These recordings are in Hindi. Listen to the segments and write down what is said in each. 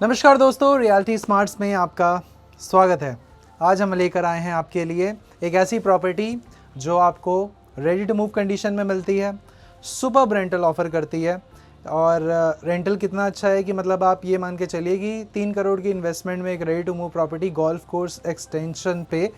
नमस्कार दोस्तों, रियलिटी स्मार्ट्स में आपका स्वागत है। आज हम लेकर आए हैं आपके लिए एक ऐसी प्रॉपर्टी जो आपको रेडी टू मूव कंडीशन में मिलती है, सुपर्ब रेंटल ऑफ़र करती है। और रेंटल कितना अच्छा है कि मतलब आप ये मान के चलिए कि 3 करोड़ की इन्वेस्टमेंट में एक ready to move property golf course extension पे,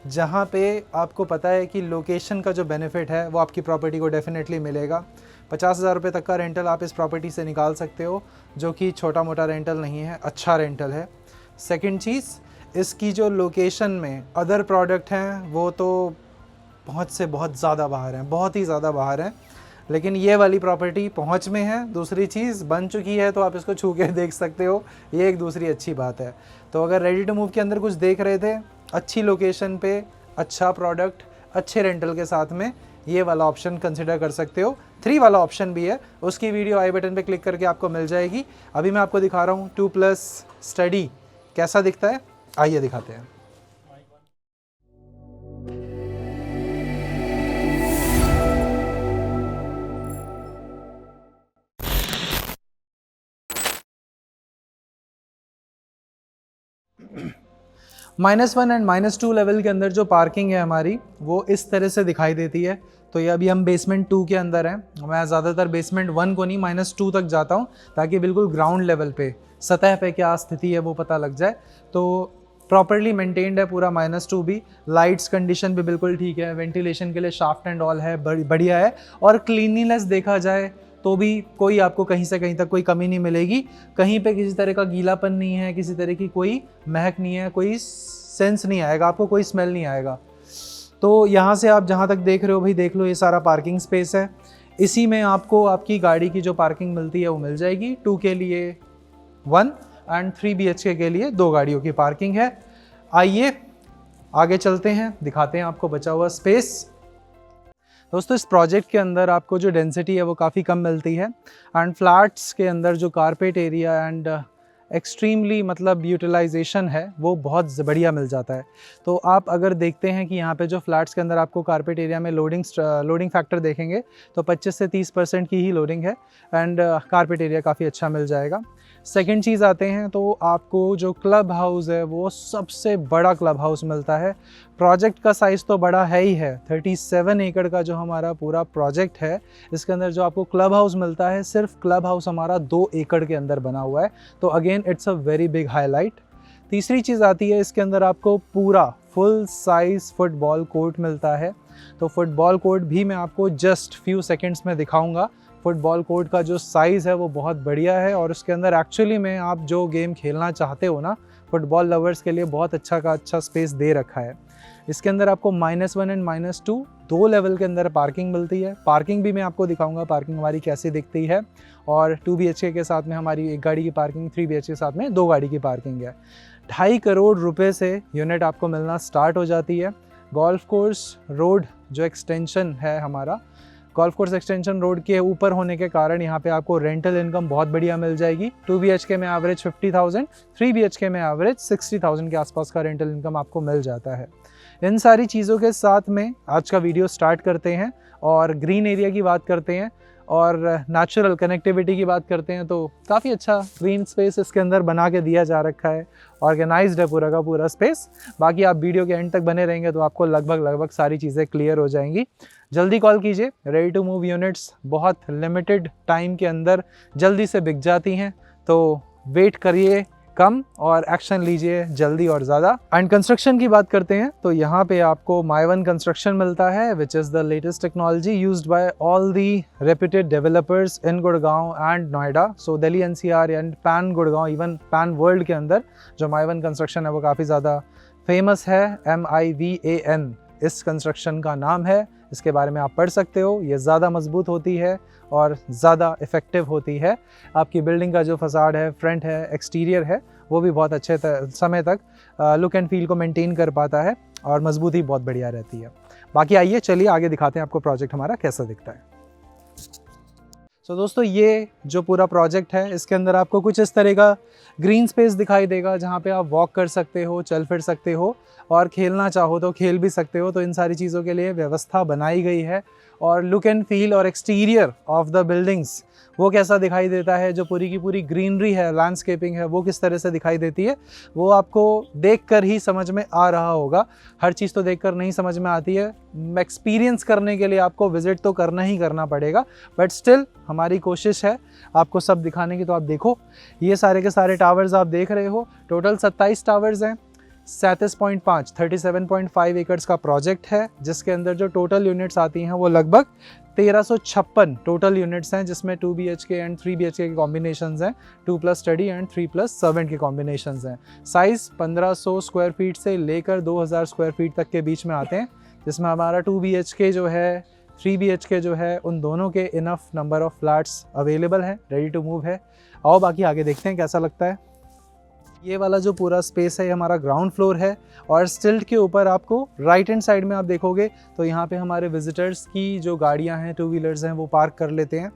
जहाँ पे आपको पता है कि लोकेशन का जो बेनिफिट है वो आपकी प्रॉपर्टी को डेफिनेटली मिलेगा। 50,000 रुपये तक का रेंटल आप इस प्रॉपर्टी से निकाल सकते हो, जो कि छोटा मोटा रेंटल नहीं है, अच्छा रेंटल है। सेकंड चीज़, इसकी जो लोकेशन में अदर प्रोडक्ट हैं वो तो पहुंच से बहुत ज़्यादा बाहर हैं, बहुत ही ज़्यादा बाहर हैं, लेकिन ये वाली प्रॉपर्टी पहुंच में है। दूसरी चीज़, बन चुकी है तो आप इसको छू के देख सकते हो, ये एक दूसरी अच्छी बात है। तो अगर रेडी टू मूव के अंदर कुछ देख रहे थे, अच्छी लोकेशन पे, अच्छा प्रोडक्ट, अच्छे रेंटल के साथ में, ये वाला ऑप्शन कंसिडर कर सकते हो। 3 वाला ऑप्शन भी है, उसकी वीडियो आई बटन पे क्लिक करके आपको मिल जाएगी। अभी मैं आपको दिखा रहा हूँ 2+ स्टडी कैसा दिखता है, आइए दिखाते हैं। -1 एंड -2 लेवल के अंदर जो पार्किंग है हमारी, वो इस तरह से दिखाई देती है। तो ये अभी हम बेसमेंट 2 के अंदर हैं। मैं ज़्यादातर बेसमेंट 1 को नहीं, -2 तक जाता हूँ, ताकि बिल्कुल ग्राउंड लेवल पे, सतह पे क्या स्थिति है वो पता लग जाए। तो प्रॉपरली मेंटेन्ड है पूरा -2 भी। लाइट्स कंडीशन भी बिल्कुल ठीक है, वेंटिलेशन के लिए शाफ्ट एंड ऑल है, बढ़िया है। और क्लीनिनेस देखा जाए तो भी कोई आपको कहीं से कहीं तक कोई कमी नहीं मिलेगी। कहीं पे किसी तरह का गीलापन नहीं है, किसी तरह की कोई महक नहीं है, कोई सेंस नहीं आएगा आपको, कोई स्मेल नहीं आएगा। तो यहाँ से आप जहाँ तक देख रहे हो भाई, देख लो, ये सारा पार्किंग स्पेस है। इसी में आपको आपकी गाड़ी की जो पार्किंग मिलती है वो मिल जाएगी। 2 के लिए 1 एंड 3 BHK के लिए 2 गाड़ियों की पार्किंग है। आइए आगे चलते हैं, दिखाते हैं आपको बचा हुआ स्पेस। दोस्तों, इस प्रोजेक्ट के अंदर आपको जो डेंसिटी है वो काफ़ी कम मिलती है, एंड फ्लैट्स के अंदर जो कारपेट एरिया एंड एक्सट्रीमली मतलब यूटिलाइजेशन है वो बहुत बढ़िया मिल जाता है। तो आप अगर देखते हैं कि यहाँ पे जो फ्लैट्स के अंदर आपको कारपेट एरिया में लोडिंग फैक्टर देखेंगे तो 25 से 30% की ही लोडिंग है, एंड कारपेट एरिया काफ़ी अच्छा मिल जाएगा। सेकंड चीज़ आते हैं तो आपको जो क्लब हाउस है वो सबसे बड़ा क्लब हाउस मिलता है। प्रोजेक्ट का साइज़ तो बड़ा है ही है, 37 एकड़ का जो हमारा पूरा प्रोजेक्ट है, इसके अंदर जो आपको क्लब हाउस मिलता है, सिर्फ क्लब हाउस हमारा 2 एकड़ के अंदर बना हुआ है। तो again it's a very big highlight. तीसरी चीज़ आती है, इसके अंदर आपको पूरा फुल साइज़ फुटबॉल कोर्ट मिलता है। तो फुटबॉल कोर्ट भी मैं आपको जस्ट फ्यू सेकेंड्स में दिखाऊंगा। फुटबॉल कोर्ट का जो साइज़ है वो बहुत बढ़िया है, और उसके अंदर एक्चुअली में आप जो गेम खेलना चाहते हो ना, फुटबॉल लवर्स के लिए बहुत अच्छा का अच्छा स्पेस दे रखा है। इसके अंदर आपको -1 एंड -2 2 लेवल के अंदर पार्किंग मिलती है। पार्किंग भी मैं आपको दिखाऊंगा, पार्किंग हमारी कैसे दिखती है। और 2 BHK के साथ में हमारी 1 गाड़ी की पार्किंग, 3 BHK के साथ में 2 गाड़ी की पार्किंग है। 2.5 करोड़ रुपए से यूनिट आपको मिलना स्टार्ट हो जाती है। गोल्फ कोर्स रोड जो एक्सटेंशन है हमारा, गोल्फ कोर्स एक्सटेंशन रोड के ऊपर होने के कारण यहाँ पे आपको रेंटल इनकम बहुत बढ़िया मिल जाएगी। 2 BHK में एवरेज 50,000, 3 BHK में एवरेज 60,000 के आसपास का रेंटल इनकम आपको मिल जाता है। इन सारी चीज़ों के साथ में आज का वीडियो स्टार्ट करते हैं, और ग्रीन एरिया की बात करते हैं और नेचुरल कनेक्टिविटी की बात करते हैं। तो काफ़ी अच्छा ग्रीन स्पेस इसके अंदर बना के दिया जा रखा है, ऑर्गेनाइज्ड है पूरा का पूरा स्पेस। बाकी आप वीडियो के एंड तक बने रहेंगे तो आपको लगभग सारी चीज़ें क्लियर हो जाएंगी। जल्दी कॉल कीजिए, रेडी टू मूव यूनिट्स बहुत लिमिटेड टाइम के अंदर जल्दी से बिक जाती हैं। तो वेट करिए कम और एक्शन लीजिए जल्दी और ज़्यादा। एंड कंस्ट्रक्शन की बात करते हैं तो यहाँ पे आपको My1 कंस्ट्रक्शन मिलता है, which is the latest technology used by all the reputed developers in Gurgaon and Noida. So Delhi NCR and pan Gurgaon, even pan world के अंदर जो My1 कंस्ट्रक्शन है वो काफ़ी ज़्यादा फेमस है। MIVAN इस कंस्ट्रक्शन का नाम है, इसके बारे में आप पढ़ सकते हो। ये ज़्यादा मजबूत होती है और ज़्यादा इफ़ेक्टिव होती है। आपकी बिल्डिंग का जो फसाड है, फ्रंट है, एक्सटीरियर है, वो भी बहुत अच्छे समय तक लुक एंड फील को मेंटेन कर पाता है, और मजबूती बहुत बढ़िया रहती है। बाकी आइए चलिए आगे दिखाते हैं आपको प्रोजेक्ट हमारा कैसा दिखता है। तो दोस्तों, ये जो पूरा प्रोजेक्ट है, इसके अंदर आपको कुछ इस तरह का ग्रीन स्पेस दिखाई देगा, जहाँ पे आप वॉक कर सकते हो, चल फिर सकते हो, और खेलना चाहो तो खेल भी सकते हो। तो इन सारी चीज़ों के लिए व्यवस्था बनाई गई है, और लुक एंड फील और एक्सटीरियर ऑफ द बिल्डिंग्स वो कैसा दिखाई देता है, जो पूरी की पूरी ग्रीनरी है, लैंडस्केपिंग है, वो किस तरह से दिखाई देती है, वो आपको देखकर ही समझ में आ रहा होगा। हर चीज़ तो देखकर नहीं समझ में आती है, एक्सपीरियंस करने के लिए आपको विजिट तो करना ही करना पड़ेगा, बट स्टिल हमारी कोशिश है आपको सब दिखाने की। तो आप देखो, ये सारे के सारे टावर्स आप देख रहे हो, टोटल 27 टावर्स हैं, 37.5 एकर्स का प्रोजेक्ट है, जिसके अंदर जो टोटल यूनिट्स आती हैं वो लगभग 1356 टोटल यूनिट्स हैं, जिसमें 2 BHK एंड 3 BHK के कॉम्बिनेशंस हैं, 2+ स्टडी एंड 3+ सर्वेंट के कॉम्बिनेशंस हैं। साइज़ 1500 स्क्वायर फीट से लेकर 2000 स्क्वायर फीट तक के बीच में आते हैं, जिसमें हमारा 2 BHK जो है, 3 BHK जो है, उन दोनों के enough number of flats available हैं, रेडी टू मूव है। आओ बाकी आगे देखते हैं कैसा लगता है। ये वाला जो पूरा स्पेस है ये हमारा ग्राउंड फ्लोर है, और स्टिल्ट के ऊपर आपको राइट हैंड साइड में आप देखोगे तो यहाँ पे हमारे विजिटर्स की जो गाड़ियाँ हैं, 2 व्हीलर्स हैं, वो पार्क कर लेते हैं।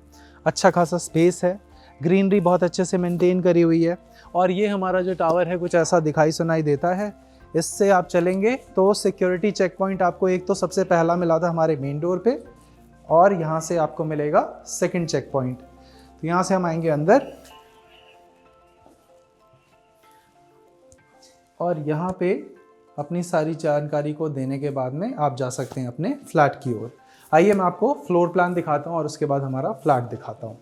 अच्छा खासा स्पेस है, ग्रीनरी बहुत अच्छे से मेंटेन करी हुई है, और ये हमारा जो टावर है कुछ ऐसा दिखाई सुनाई देता है। इससे आप चलेंगे तो सिक्योरिटी चेक पॉइंट आपको एक तो सबसे पहला मिला था हमारे मेन डोर पे, और यहाँ से आपको मिलेगा सेकेंड चेक पॉइंट। तो यहाँ से हम आएंगे अंदर, और यहाँ पे अपनी सारी जानकारी को देने के बाद में आप जा सकते हैं अपने फ्लैट की ओर। आइए मैं आपको फ्लोर प्लान दिखाता हूँ और उसके बाद हमारा फ्लैट दिखाता हूँ।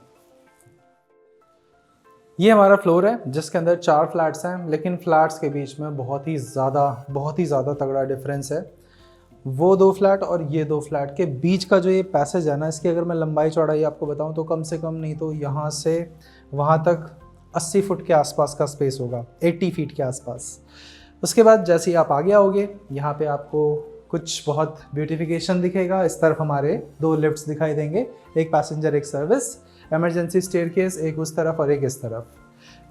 ये हमारा फ्लोर है जिसके अंदर 4 फ्लैट्स हैं, लेकिन फ्लैट्स के बीच में बहुत ही ज़्यादा तगड़ा डिफरेंस है। वो 2 फ्लैट और ये 2 फ्लैट के बीच का जो ये पैसेज है ना, इसकी अगर मैं लंबाई चौड़ाई आपको बताऊँ तो कम से कम नहीं तो यहाँ से वहाँ तक 80 फुट के आसपास का स्पेस होगा, 80 फीट के आसपास। उसके बाद जैसे ही आप आगे आओगे, यहाँ पे आपको कुछ बहुत ब्यूटिफिकेशन दिखेगा। इस तरफ हमारे 2 लिफ्ट्स दिखाई देंगे, एक पैसेंजर एक सर्विस, इमरजेंसी स्टेयरकेस एक उस तरफ और एक इस तरफ।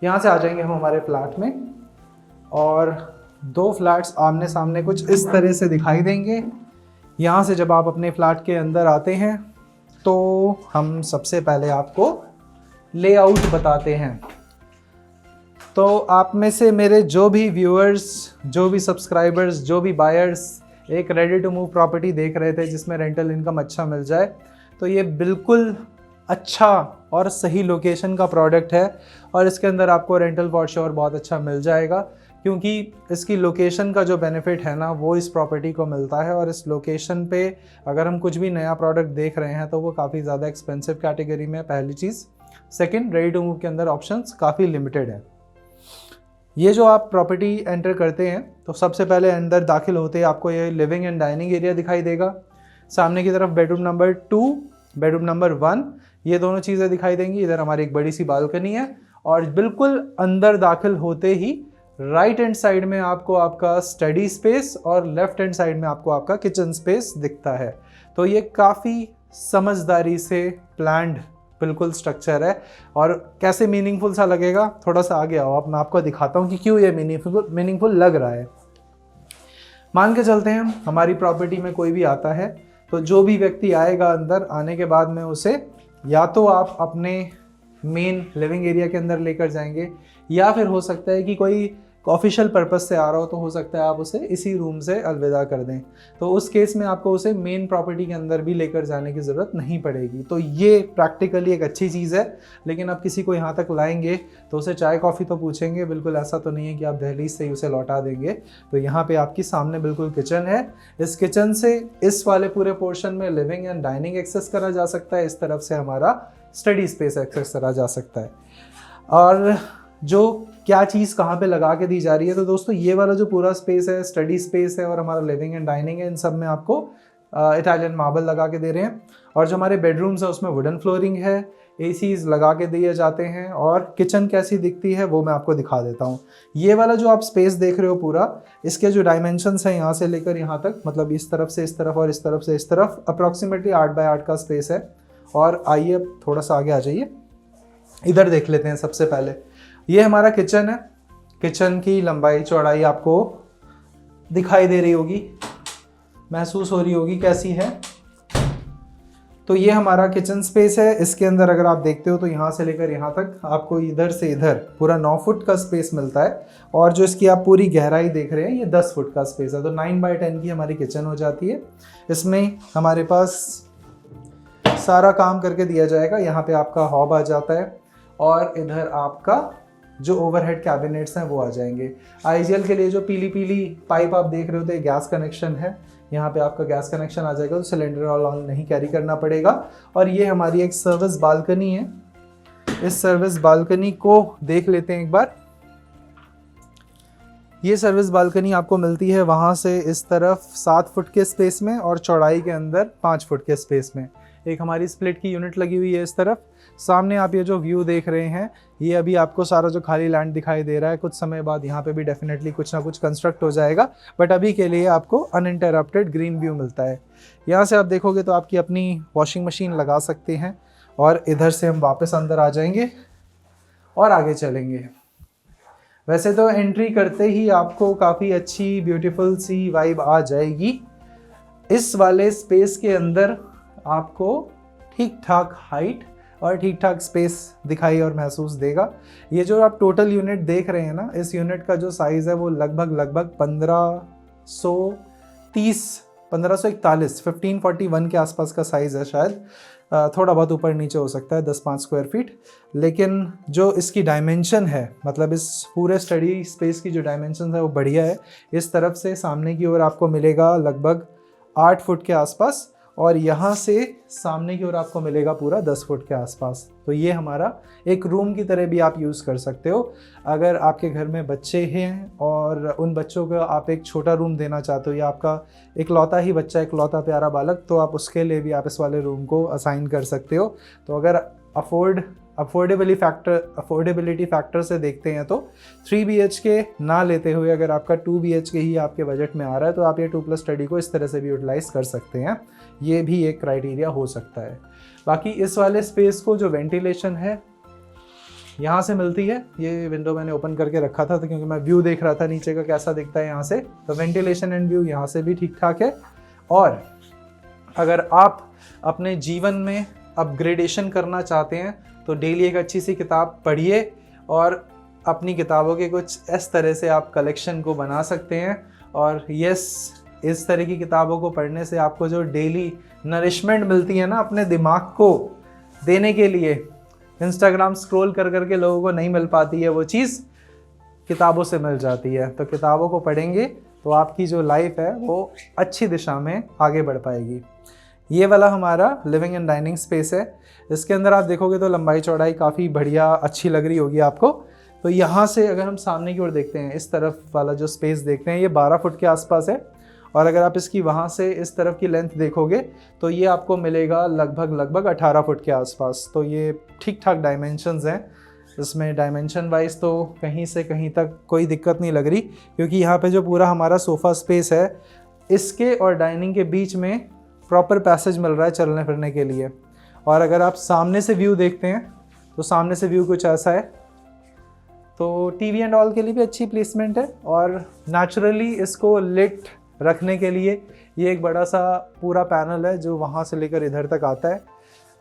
यहाँ से आ जाएंगे हम हमारे फ्लैट में, और 2 फ्लैट्स आमने सामने कुछ इस तरह से दिखाई देंगे। यहाँ से जब आप अपने फ्लैट के अंदर आते हैं तो हम सबसे पहले आपको लेआउट बताते हैं। तो आप में से मेरे जो भी व्यूअर्स, जो भी सब्सक्राइबर्स, जो भी बायर्स एक रेडी टू मूव प्रॉपर्टी देख रहे थे जिसमें रेंटल इनकम अच्छा मिल जाए, तो ये बिल्कुल अच्छा और सही लोकेशन का प्रोडक्ट है, और इसके अंदर आपको रेंटल फॉर श्योर बहुत अच्छा मिल जाएगा, क्योंकि इसकी लोकेशन का जो बेनिफिट है ना वो इस प्रॉपर्टी को मिलता है। और इस लोकेशन पे अगर हम कुछ भी नया प्रोडक्ट देख रहे हैं तो वो काफ़ी ज़्यादा एक्सपेंसिव कैटेगरी में, पहली चीज़। सेकंड, रेडी टू मूव के अंदर ऑप्शंस काफ़ी लिमिटेड है। ये जो आप प्रॉपर्टी एंटर करते हैं तो सबसे पहले अंदर दाखिल होते ही आपको ये लिविंग एंड डाइनिंग एरिया दिखाई देगा। सामने की तरफ बेडरूम नंबर 2, बेडरूम नंबर 1, ये दोनों चीज़ें दिखाई देंगी। इधर हमारी एक बड़ी सी बालकनी है, और बिल्कुल अंदर दाखिल होते ही राइट हैंड साइड में आपको आपका स्टडी स्पेस और लेफ्ट हैंड साइड में आपको आपका किचन स्पेस दिखता है। तो ये काफ़ी समझदारी से प्लान्ड बिल्कुल स्ट्रक्चर है, और कैसे मीनिंगफुल सा लगेगा, थोड़ा सा आगे आओ, अब मैं आपको दिखाता हूँ कि क्यों ये मीनिंगफुल लग रहा है। मान के चलते हैं हमारी प्रॉपर्टी में कोई भी आता है, तो जो भी व्यक्ति आएगा अंदर आने के बाद में उसे या तो आप अपने मेन लिविंग एरिया के अंदर लेकर जाएंगे, या फिर हो सकता है कि कोई ऑफिशियल पर्पस से आ रहा हो तो हो सकता है आप उसे इसी रूम से अलविदा कर दें। तो उस केस में आपको उसे मेन प्रॉपर्टी के अंदर भी लेकर जाने की ज़रूरत नहीं पड़ेगी। तो ये प्रैक्टिकली एक अच्छी चीज़ है, लेकिन आप किसी को यहाँ तक लाएंगे तो उसे चाय कॉफ़ी तो पूछेंगे, बिल्कुल ऐसा तो नहीं है कि आप दहलीज से ही उसे लौटा देंगे। तो यहाँ पे आपकी सामने बिल्कुल किचन है। इस किचन से इस वाले पूरे पोर्शन में लिविंग एंड डाइनिंग एक्सेस करा जा सकता है, इस तरफ से हमारा स्टडी स्पेस एक्सेस करा जा सकता है। और जो क्या चीज़ कहाँ पे लगा के दी जा रही है, तो दोस्तों ये वाला जो पूरा स्पेस है, स्टडी स्पेस है और हमारा लिविंग एंड डाइनिंग है, इन सब में आपको इटालियन मार्बल लगा के दे रहे हैं। और जो हमारे बेडरूम्स है उसमें वुडन फ्लोरिंग है, एसीज लगा के दिए जाते हैं। और किचन कैसी दिखती है वो मैं आपको दिखा देता हूँ। ये वाला जो आप स्पेस देख रहे हो पूरा, इसके जो डायमेंशंस हैं यहाँ से लेकर यहाँ तक, मतलब इस तरफ से इस तरफ और इस तरफ से इस तरफ, अप्रॉक्सीमेटली 8 बाय 8 का स्पेस है। और आइए अब थोड़ा सा आगे आ जाइए, इधर देख लेते हैं। सबसे पहले ये हमारा किचन है। किचन की लंबाई चौड़ाई आपको दिखाई दे रही होगी, महसूस हो रही होगी कैसी है। तो ये हमारा किचन स्पेस है। इसके अंदर अगर आप देखते हो तो यहाँ से लेकर यहाँ तक आपको इधर से इधर पूरा 9 फुट का स्पेस मिलता है। और जो इसकी आप पूरी गहराई देख रहे हैं ये 10 फुट का स्पेस है। तो 9 बाय 10 की हमारी किचन हो जाती है। इसमें हमारे पास सारा काम करके दिया जाएगा। यहाँ पे आपका हॉब आ जाता है और इधर आपका जो ओवरहेड कैबिनेट्स हैं वो आ जाएंगे। आईजीएल के लिए जो पीली पीली पाइप आप देख रहे होते हैं गैस कनेक्शन है, यहाँ पे आपका गैस कनेक्शन आ जाएगा, तो सिलेंडर ऑन नहीं कैरी करना पड़ेगा। और ये हमारी एक सर्विस बालकनी है। इस सर्विस बालकनी को देख लेते हैं एक बार। ये सर्विस बालकनी आपको मिलती है वहाँ से इस तरफ 7 फुट के स्पेस में और चौड़ाई के अंदर 5 फुट के स्पेस में। एक हमारी स्प्लिट की यूनिट लगी हुई है इस तरफ। सामने आप ये जो व्यू देख रहे हैं, ये अभी आपको सारा जो खाली लैंड दिखाई दे रहा है, कुछ समय बाद यहाँ पे भी डेफिनेटली कुछ ना कुछ कंस्ट्रक्ट हो जाएगा, बट अभी के लिए आपको अनइंटरप्टेड ग्रीन व्यू मिलता है। यहाँ से आप देखोगे तो आपकी अपनी वॉशिंग मशीन लगा सकते हैं। और इधर से हम वापस अंदर आ जाएंगे और आगे चलेंगे। वैसे तो एंट्री करते ही आपको काफ़ी अच्छी ब्यूटीफुल सी वाइब आ जाएगी। इस वाले स्पेस के अंदर आपको ठीक ठाक हाइट और ठीक ठाक स्पेस दिखाई और महसूस देगा। ये जो आप टोटल यूनिट देख रहे हैं ना, इस यूनिट का जो साइज़ है वो लगभग 1541 के आसपास का साइज़ है शायद, थोड़ा बहुत ऊपर नीचे हो सकता है 10-5 स्क्वायर फीट। लेकिन जो इसकी डायमेंशन है, मतलब इस पूरे स्टडी स्पेस की जो डायमेंशन है वो बढ़िया है। इस तरफ से सामने की ओर आपको मिलेगा लगभग 8 फुट के आसपास और यहाँ से सामने की ओर आपको मिलेगा पूरा 10 फुट के आसपास। तो ये हमारा एक रूम की तरह भी आप यूज़ कर सकते हो। अगर आपके घर में बच्चे हैं और उन बच्चों को आप एक छोटा रूम देना चाहते हो, या आपका इकलौता ही बच्चा, इकलौता प्यारा बालक, तो आप उसके लिए भी आप इस वाले रूम को असाइन कर सकते हो। तो अगर अफोर्डेबिलिटी फैक्टर से देखते हैं तो 3 BHK ना लेते हुए अगर आपका 2 BHK ही आपके बजट में आ रहा है तो आप ये 2+ स्टडी को इस तरह से भी यूटिलाइज़ कर सकते हैं। ये भी एक क्राइटेरिया हो सकता है। बाकी इस वाले स्पेस को जो वेंटिलेशन है यहाँ से मिलती है। ये विंडो मैंने ओपन करके रखा था तो क्योंकि मैं व्यू देख रहा था नीचे का कैसा दिखता है यहाँ से, तो वेंटिलेशन एंड व्यू यहाँ से भी ठीक ठाक है। और अगर आप अपने जीवन में अपग्रेडेशन करना चाहते हैं तो डेली एक अच्छी सी किताब पढ़िए और अपनी किताबों के कुछ इस तरह से आप कलेक्शन को बना सकते हैं। और यस, इस तरह की किताबों को पढ़ने से आपको जो डेली नरिशमेंट मिलती है ना अपने दिमाग को देने के लिए, इंस्टाग्राम स्क्रॉल कर करके लोगों को नहीं मिल पाती है, वो चीज़ किताबों से मिल जाती है। तो किताबों को पढ़ेंगे तो आपकी जो लाइफ है वो अच्छी दिशा में आगे बढ़ पाएगी। ये वाला हमारा लिविंग एंड डाइनिंग स्पेस है। इसके अंदर आप देखोगे तो लंबाई चौड़ाई काफ़ी बढ़िया अच्छी लग रही होगी आपको। तो यहाँ से अगर हम सामने की ओर देखते हैं, इस तरफ वाला जो स्पेस देखते हैं ये 12 फुट के आसपास है। और अगर आप इसकी वहाँ से इस तरफ की लेंथ देखोगे तो ये आपको मिलेगा लगभग 18 फुट के आसपास। तो ये ठीक ठाक डायमेंशंस हैं। इसमें डायमेंशन वाइज तो कहीं से कहीं तक कोई दिक्कत नहीं लग रही, क्योंकि यहाँ पे जो पूरा हमारा सोफ़ा स्पेस है इसके और डाइनिंग के बीच में प्रॉपर पैसेज मिल रहा है चलने फिरने के लिए। और अगर आप सामने से व्यू देखते हैं तो सामने से व्यू कुछ ऐसा है। तो टीवी एंड ऑल के लिए भी अच्छी प्लेसमेंट है। और नेचुरली इसको लिट रखने के लिए ये एक बड़ा सा पूरा पैनल है जो वहाँ से लेकर इधर तक आता है।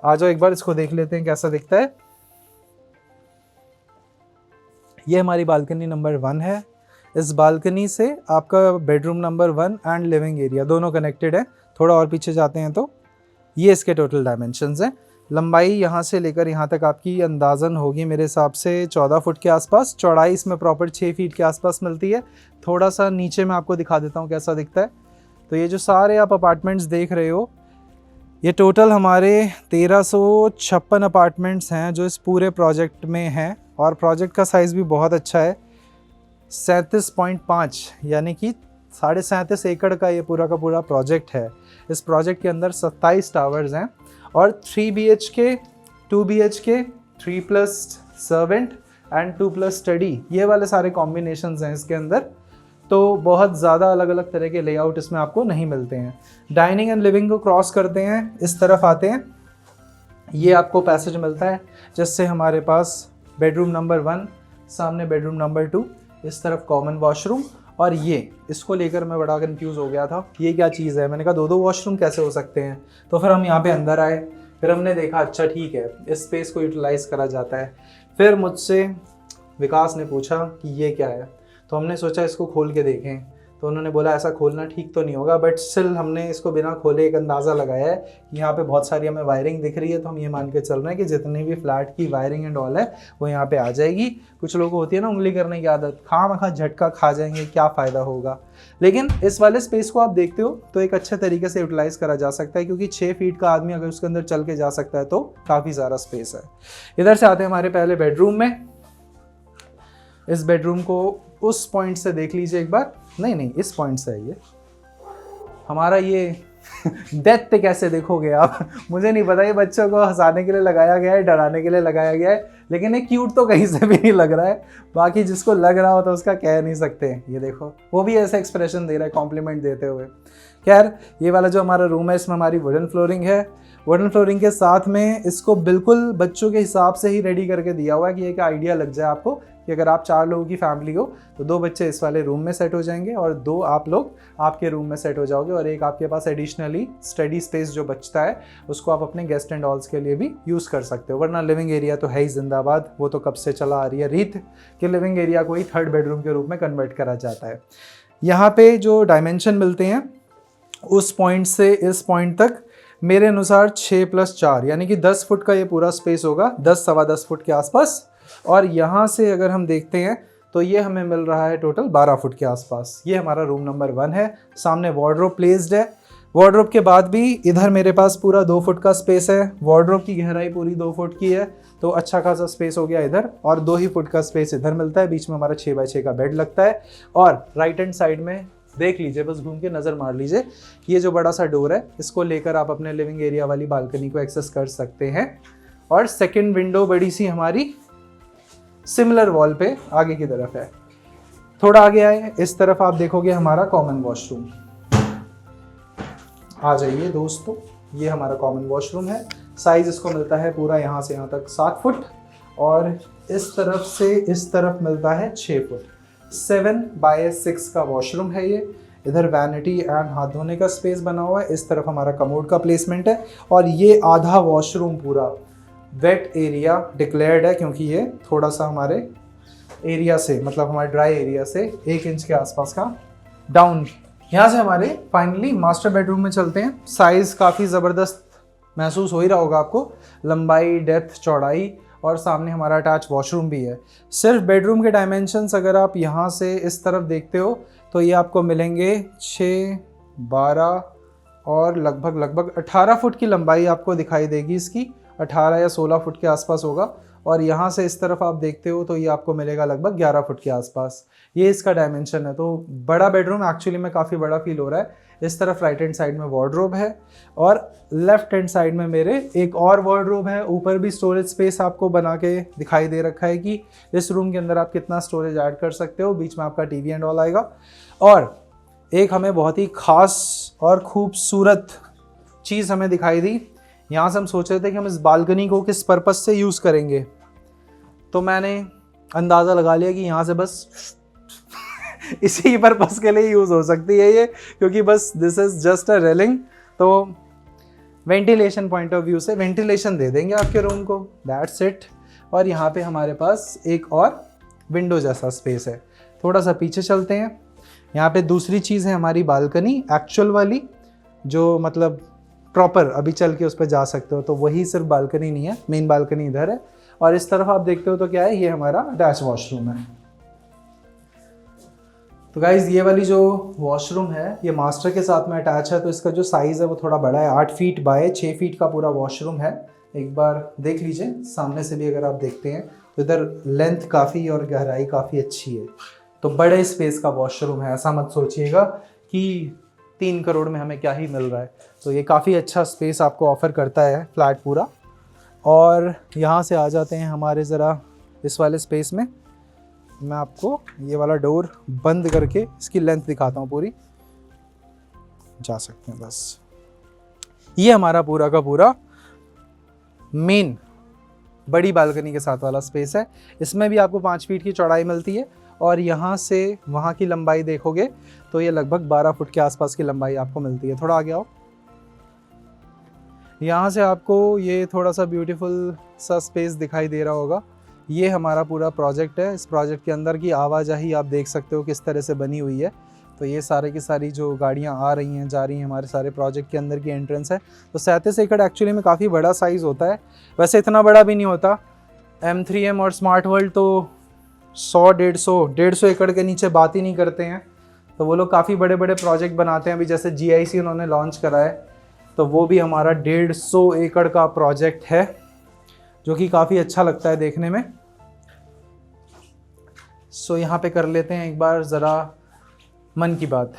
आ जाओ एक बार इसको देख लेते हैं कैसा दिखता है। ये हमारी बालकनी नंबर 1 है। इस बालकनी से आपका bedroom number 1 and living area दोनों कनेक्टेड है। थोड़ा और पीछे जाते हैं तो ये इसके टोटल डायमेंशंस हैं। लंबाई यहाँ से लेकर यहाँ तक आपकी अंदाज़न होगी मेरे हिसाब से 14 फुट के आसपास। चौड़ाई इसमें प्रॉपर 6 फीट के आसपास मिलती है। थोड़ा सा नीचे मैं आपको दिखा देता हूँ कैसा दिखता है। तो ये जो सारे आप अपार्टमेंट्स देख रहे हो, ये टोटल हमारे 1356 अपार्टमेंट्स हैं जो इस पूरे प्रोजेक्ट में हैं। और प्रोजेक्ट का साइज़ भी बहुत अच्छा है, 37.5 यानी कि 37.5 एकड़ का ये पूरा का पूरा प्रोजेक्ट है। इस प्रोजेक्ट के अंदर 27 टावर्स हैं और 3 BHK, 2 BHK, 3+ servant and 2+ study, ये वाले सारे कॉम्बिनेशंस हैं इसके अंदर। तो बहुत ज़्यादा अलग अलग तरह के लेआउट इसमें आपको नहीं मिलते हैं। डाइनिंग एंड लिविंग को क्रॉस करते हैं, इस तरफ आते हैं, ये आपको पैसेज मिलता है जिससे हमारे पास बेडरूम नंबर 1, सामने बेडरूम नंबर 2, इस तरफ कॉमन वॉशरूम। और ये इसको लेकर मैं बड़ा कंफ्यूज हो गया था, ये क्या चीज़ है। मैंने कहा 2 वॉशरूम कैसे हो सकते हैं। तो फिर हम यहाँ पे अंदर आए, फिर हमने देखा अच्छा ठीक है इस स्पेस को यूटिलाइज़ करा जाता है। फिर मुझसे विकास ने पूछा कि ये क्या है, तो हमने सोचा इसको खोल के देखें। तो उन्होंने बोला ऐसा खोलना ठीक तो नहीं होगा, बट स्टिल हमने इसको बिना खोले एक अंदाज़ा लगाया है कि यहाँ पे बहुत सारी हमें वायरिंग दिख रही है, तो हम ये मान के चल रहे हैं कि जितनी भी फ्लैट की वायरिंग एंड ऑल है वो यहाँ पे आ जाएगी। कुछ लोगों को होती है ना उंगली करने की आदत, खामखा झटका खा जाएंगे, क्या फ़ायदा होगा। लेकिन इस वाले स्पेस को आप देखते हो तो एक अच्छे तरीके से यूटिलाइज़ करा जा सकता है, क्योंकि 6 फीट का आदमी अगर उसके अंदर चल के जा सकता है तो काफ़ी ज़्यादा स्पेस है। इधर से आते हैं हमारे पहले बेडरूम में। इस बेडरूम को उस पॉइंट से देख लीजिए एक बार, नहीं इस पॉइंट से है ये हमारा। ये दैत्य कैसे देखोगे आप, मुझे नहीं पता, ये बच्चों को हंसाने के लिए लगाया गया है, डराने के लिए लगाया गया है, लेकिन ये क्यूट तो कहीं से भी नहीं लग रहा है। बाकी जिसको लग रहा हो तो उसका कह नहीं सकते। ये देखो वो भी ऐसा एक्सप्रेशन दे रहा है कॉम्प्लीमेंट देते हुए। खैर ये वाला जो हमारा रूम है इसमें हमारी वुडन फ्लोरिंग है। वुडन फ्लोरिंग के साथ में इसको बिल्कुल बच्चों के हिसाब से ही रेडी करके दिया हुआ है कि एक आइडिया लग जाए आपको कि अगर आप 4 लोगों की फैमिली हो तो 2 बच्चे इस वाले रूम में सेट हो जाएंगे और 2 आप लोग आपके रूम में सेट हो जाओगे, और एक आपके पास एडिशनली स्टडी स्पेस जो बचता है उसको आप अपने गेस्ट एंड ऑल्स के लिए भी यूज़ कर सकते हो। वरना लिविंग एरिया तो है ही जिंदाबाद, वो तो कब से चला आ रही है रीत कि लिविंग एरिया को ही 3rd बेडरूम के रूप में कन्वर्ट करा जाता है। यहाँ पे जो डायमेंशन मिलते हैं उस पॉइंट से इस पॉइंट तक मेरे अनुसार 6 + 4 यानी कि 10 फुट का ये पूरा स्पेस होगा, 10 सवा 10 फुट के आसपास। और यहाँ से अगर हम देखते हैं तो ये हमें मिल रहा है टोटल 12 फुट के आसपास। ये हमारा रूम नंबर 1 है। सामने वार्डरोब प्लेस्ड है। वार्डरोब के बाद भी इधर मेरे पास पूरा 2 फुट का स्पेस है। वार्डरोब की गहराई पूरी 2 फुट की है, तो अच्छा खासा स्पेस हो गया इधर, और 2 ही फुट का स्पेस इधर मिलता है। बीच में हमारा 6 x 6 का बेड लगता है। और राइट हैंड साइड में देख लीजिए, बस घूम के नज़र मार लीजिए, ये जो बड़ा सा डोर है इसको लेकर आप अपने लिविंग एरिया वाली बालकनी को एक्सेस कर सकते हैं। और सेकंड विंडो बड़ी सी हमारी सिमिलर वॉल पे आगे की तरफ है। थोड़ा आगे आए, इस तरफ आप देखोगे हमारा कॉमन वॉशरूम। आ जाइए दोस्तों, ये हमारा कॉमन वॉशरूम है। साइज इसको मिलता है पूरा यहाँ से यहाँ तक 7 फुट, और इस तरफ से इस तरफ मिलता है 6 फुट। 7 by 6 का वॉशरूम है ये। इधर वैनिटी एंड हाथ धोने का स्पेस बना हुआ है। इस तरफ हमारा कमोड का प्लेसमेंट है, और ये आधा वॉशरूम पूरा वेट एरिया डिक्लेयर्ड है, क्योंकि ये थोड़ा सा हमारे एरिया से, मतलब हमारे ड्राई एरिया से 1 इंच के आसपास का डाउन। यहाँ से हमारे फाइनली मास्टर बेडरूम में चलते हैं। साइज़ काफ़ी ज़बरदस्त महसूस हो ही रहा होगा आपको, लंबाई, डेप्थ, चौड़ाई, और सामने हमारा अटैच वॉशरूम भी है। सिर्फ बेडरूम के डायमेंशंस अगर आप यहाँ से इस तरफ देखते हो तो ये आपको मिलेंगे 6, 12 और लगभग 18 फुट की लंबाई आपको दिखाई देगी इसकी। 18 या 16 फुट के आसपास होगा। और यहाँ से इस तरफ आप देखते हो तो ये आपको मिलेगा लगभग 11 फुट के आसपास। ये इसका डायमेंशन है। तो बड़ा बेडरूम एक्चुअली में काफ़ी बड़ा फील हो रहा है। इस तरफ राइट हैंड साइड में वार्डरोब है, और लेफ्ट हैंड साइड में मेरे एक और वार्डरोब है। ऊपर भी स्टोरेज स्पेस आपको बना के दिखाई दे रखा है कि इस रूम के अंदर आप कितना स्टोरेज ऐड कर सकते हो। बीच में आपका टीवी एंड ऑल आएगा। और एक हमें बहुत ही ख़ास और खूबसूरत चीज़ हमें दिखाई दी। यहाँ से हम सोच रहे थे कि हम इस बालकनी को किस पर्पस से यूज़ करेंगे, तो मैंने अंदाज़ा लगा लिया कि यहाँ से बस इसी पर्पस के लिए यूज़ हो सकती है ये, क्योंकि बस this is just a railing. तो वेंटिलेशन पॉइंट ऑफ व्यू से वेंटिलेशन दे देंगे आपके रूम को, दैट्स इट। और यहाँ पे हमारे पास एक और विंडो जैसा स्पेस है। थोड़ा सा पीछे चलते हैं। यहाँ पे दूसरी चीज़ है हमारी बालकनी एक्चुअल वाली, जो मतलब प्रॉपर अभी चल के उस पर जा सकते हो। तो वही सिर्फ बालकनी नहीं है, मेन बालकनी इधर है। और इस तरफ आप देखते हो तो क्या है, ये हमारा अटैच वॉशरूम है। तो गाइज़ ये वाली जो वॉशरूम है ये मास्टर के साथ में अटैच है, तो इसका जो साइज़ है वो थोड़ा बड़ा है। 8 फीट बाय 6 फीट का पूरा वॉशरूम है। एक बार देख लीजिए, सामने से भी अगर आप देखते हैं तो इधर लेंथ काफ़ी और गहराई काफ़ी अच्छी है। तो बड़े स्पेस का वॉशरूम है। ऐसा मत सोचिएगा कि 3 करोड़ में हमें क्या ही मिल रहा है। तो ये काफ़ी अच्छा स्पेस आपको ऑफ़र करता है फ्लैट पूरा। और यहाँ से आ जाते हैं हमारे ज़रा इस वाले स्पेस में। मैं आपको ये वाला डोर बंद करके इसकी लेंथ दिखाता हूँ पूरी, जा सकते हैं बस। ये हमारा पूरा का पूरा मेन बड़ी बालकनी के साथ वाला स्पेस है। इसमें भी आपको 5 फीट की चौड़ाई मिलती है, और यहाँ से वहाँ की लंबाई देखोगे तो ये लगभग 12 फुट के आसपास की लंबाई आपको मिलती है। थोड़ा आगे आओ। यहाँ से आपको ये थोड़ा सा ब्यूटीफुल सा स्पेस दिखाई दे रहा होगा। ये हमारा पूरा प्रोजेक्ट है। इस प्रोजेक्ट के अंदर की आवाजाही आप देख सकते हो किस तरह से बनी हुई है। तो ये सारे की सारी जो गाड़ियाँ आ रही हैं जा रही हैं हमारे सारे प्रोजेक्ट के अंदर की एंट्रेंस है। तो 37 एकड़ एक्चुअली में काफ़ी बड़ा साइज़ होता है, वैसे इतना बड़ा भी नहीं होता। M3M और स्मार्ट वर्ल्ड तो 100-150 एकड़ के नीचे बात ही नहीं करते हैं। तो वो लोग काफ़ी बड़े बड़े प्रोजेक्ट बनाते हैं। अभी जैसे GIC उन्होंने लॉन्च करा है, तो वो भी हमारा 150 एकड़ का प्रोजेक्ट है, जो कि काफ़ी अच्छा लगता है देखने में। सो यहाँ पे कर लेते हैं एक बार ज़रा मन की बात।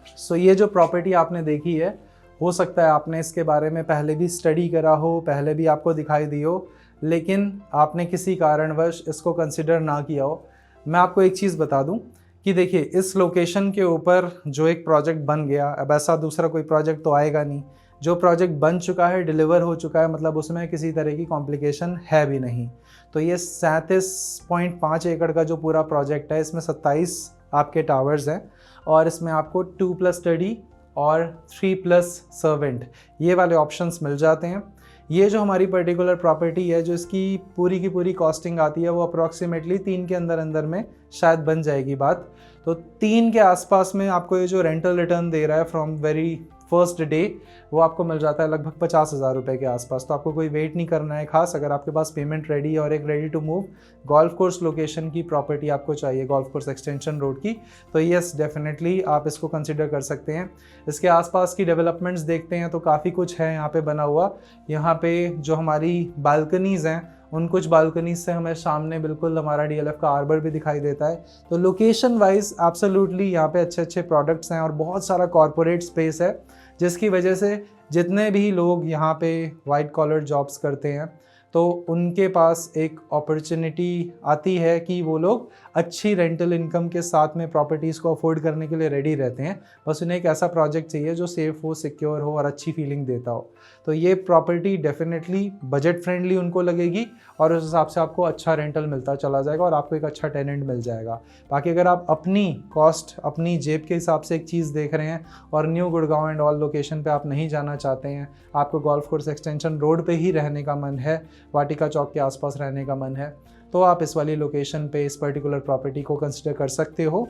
सो ये जो प्रॉपर्टी आपने देखी है, हो सकता है आपने इसके बारे में पहले भी स्टडी करा हो, पहले भी आपको दिखाई दी हो, लेकिन आपने किसी कारणवश इसको कंसिडर ना किया हो। मैं आपको एक चीज़ बता दूं कि देखिए, इस लोकेशन के ऊपर जो एक प्रोजेक्ट बन गया, अब ऐसा दूसरा कोई प्रोजेक्ट तो आएगा नहीं। जो प्रोजेक्ट बन चुका है, डिलीवर हो चुका है, मतलब उसमें किसी तरह की कॉम्प्लिकेशन है भी नहीं। तो ये 37.5 एकड़ का जो पूरा प्रोजेक्ट है, इसमें 27 आपके टावर्स हैं और इसमें आपको 2+ स्टडी और 3+ सर्वेंट ये वाले ऑप्शंस मिल जाते हैं। ये जो हमारी पर्टिकुलर प्रॉपर्टी है, जो इसकी पूरी की पूरी कॉस्टिंग आती है, वो अप्रॉक्सीमेटली 3 के अंदर में शायद बन जाएगी बात। तो 3 के आसपास में आपको ये जो रेंटल रिटर्न दे रहा है फ्रॉम वेरी फर्स्ट डे, वो आपको मिल जाता है लगभग 50,000 रुपये के आसपास। तो आपको कोई वेट नहीं करना है खास। अगर आपके पास पेमेंट रेडी है और एक ready to move golf course location की प्रॉपर्टी आपको चाहिए, गोल्फ कोर्स एक्सटेंशन रोड की, तो यस डेफिनेटली आप इसको कंसिडर कर सकते हैं। इसके आसपास की डेवलपमेंट्स देखते हैं तो काफ़ी कुछ है यहाँ पे बना हुआ। यहाँ पे जो हमारी बालकनीज़ हैं, उन कुछ बालकनीज से हमें सामने बिल्कुल हमारा DLF का आर्बर भी दिखाई देता है। तो लोकेशन वाइज एब्सोल्युटली यहाँ पे अच्छे अच्छे प्रोडक्ट्स हैं और बहुत सारा कॉरपोरेट स्पेस है, जिसकी वजह से जितने भी लोग यहाँ पे वाइट कॉलर जॉब्स करते हैं, तो उनके पास एक अपॉर्चुनिटी आती है कि वो लोग अच्छी रेंटल इनकम के साथ में प्रॉपर्टीज़ को अफोर्ड करने के लिए रेडी रहते हैं। बस उन्हें एक ऐसा प्रोजेक्ट चाहिए जो सेफ़ हो, सिक्योर हो और अच्छी फीलिंग देता हो। तो ये प्रॉपर्टी डेफिनेटली बजट फ्रेंडली उनको लगेगी और उस हिसाब से आपको अच्छा रेंटल मिलता चला जाएगा और आपको एक अच्छा टेनेंट मिल जाएगा। बाकी अगर आप अपनी कॉस्ट, अपनी जेब के हिसाब से एक चीज़ देख रहे हैं और new Gurgaon and all location पे आप नहीं जाना चाहते हैं, आपको गोल्फ कोर्स एक्सटेंशन रोड पे ही रहने का मन है, वाटिका चौक के आसपास रहने का मन है, तो आप इस वाली लोकेशन पे इस पर्टिकुलर प्रॉपर्टी को कंसिडर कर सकते हो।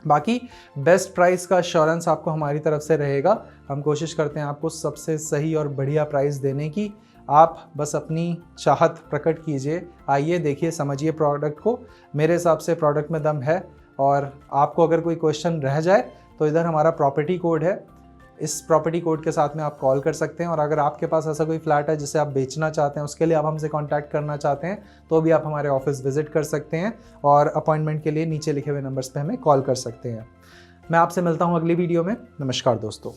बाकी बेस्ट प्राइस का एश्योरेंस आपको हमारी तरफ से रहेगा। हम कोशिश करते हैं आपको सबसे सही और बढ़िया प्राइस देने की। आप बस अपनी चाहत प्रकट कीजिए, आइए देखिए, समझिए प्रोडक्ट को। मेरे हिसाब से प्रोडक्ट में दम है और आपको अगर कोई क्वेश्चन रह जाए तो इधर हमारा प्रॉपर्टी कोड है, इस प्रॉपर्टी कोड के साथ में आप कॉल कर सकते हैं। और अगर आपके पास ऐसा कोई फ्लैट है जिसे आप बेचना चाहते हैं, उसके लिए आप हमसे कांटेक्ट करना चाहते हैं, तो भी आप हमारे ऑफिस विजिट कर सकते हैं और अपॉइंटमेंट के लिए नीचे लिखे हुए नंबर्स पे हमें कॉल कर सकते हैं। मैं आपसे मिलता हूँ अगली वीडियो में। नमस्कार दोस्तों।